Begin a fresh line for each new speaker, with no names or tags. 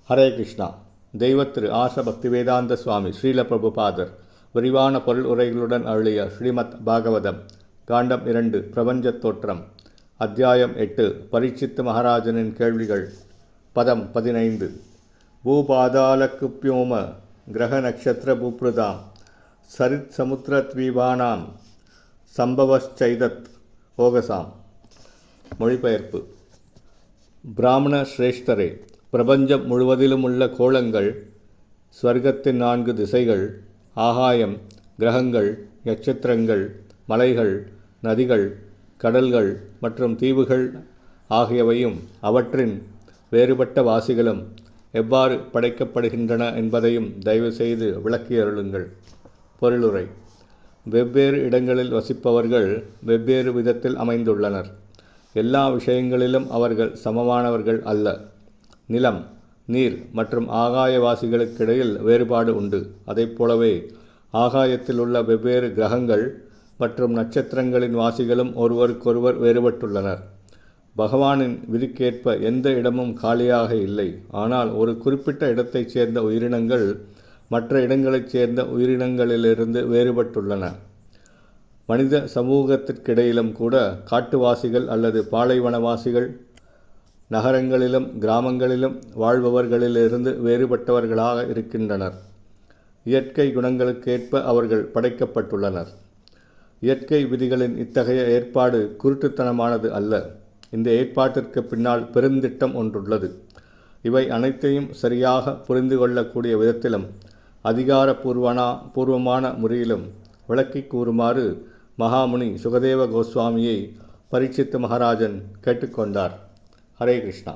ஹரே கிருஷ்ணா. தெய்வ திரு ஆச பக்திவேதாந்த சுவாமி ஸ்ரீல பிரபுபாதர் விரிவான பொருள் உரைகளுடன் அருளிய ஸ்ரீமத் பாகவதம் காண்டம் 2 பிரபஞ்சத் தோற்றம் அத்தியாயம் 8 பரீட்சித் மகாராஜனின் கேள்விகள். பதம் 15. பூபாதாலக்குப்யோம கிரக நக்ஷத்திர பூப்ருதாம் சரித் சமுத்திரத்வீபானாம் சம்பவச்சைதத் ஓகசாம். மொழிபெயர்ப்பு. பிராமண சிரேஷ்டரே, பிரபஞ்சம் முழுவதிலும் உள்ள கோளங்கள், ஸ்வர்க்கத்தின் 4 திசைகள், ஆகாயம், கிரகங்கள், நட்சத்திரங்கள், மலைகள், நதிகள், கடல்கள் மற்றும் தீவுகள் ஆகியவையும் அவற்றின் வேறுபட்ட வாசிகளும் எவ்வாறு படைக்கப்படுகின்றன என்பதையும் தயவு செய்து விளக்கி அருளுங்கள். பொருளுரை. வெவ்வேறு இடங்களில் வசிப்பவர்கள் வெவ்வேறு விதத்தில் அமைந்துள்ளனர். எல்லா விஷயங்களிலும் அவர்கள் சமமானவர்கள் அல்ல. நிலம், நீர் மற்றும் ஆகாயவாசிகளுக்கிடையில் வேறுபாடு உண்டு. அதைப்போலவே ஆகாயத்தில் உள்ள வெவ்வேறு கிரகங்கள் மற்றும் நட்சத்திரங்களின் வாசிகளும் ஒருவருக்கொருவர் வேறுபட்டுள்ளனர். பகவானின் விதிக்கேற்ப எந்த இடமும் காலியாக இல்லை. ஆனால் ஒரு குறிப்பிட்ட இடத்தைச் சேர்ந்த உயிரினங்கள் மற்ற இடங்களைச் சேர்ந்த உயிரினங்களிலிருந்து வேறுபட்டுள்ளன. மனித சமூகத்திற்கிடையிலும் கூட காட்டுவாசிகள் அல்லது பாலைவனவாசிகள் நகரங்களிலும் கிராமங்களிலும் வாழ்பவர்களிலிருந்து வேறுபட்டவர்களாக இருக்கின்றனர். இயற்கை குணங்களுக்கேற்ப அவர்கள் படைக்கப்பட்டுள்ளனர். இயற்கை விதிகளின் இத்தகைய ஏற்பாடு குருட்டுத்தனமானது அல்ல. இந்த ஏற்பாட்டிற்கு பின்னால் பெருந்திட்டம் ஒன்றுள்ளது. இவை அனைத்தையும் சரியாக புரிந்து கொள்ளக்கூடிய விதத்திலும் அதிகாரபூர்வமான முறையிலும் விளக்கி கூறுமாறு மகாமுனி சுகதேவ கோஸ்வாமியை பரீட்சித் மகாராஜன் கேட்டுக்கொண்டார். ஹரே கிருஷ்ணா.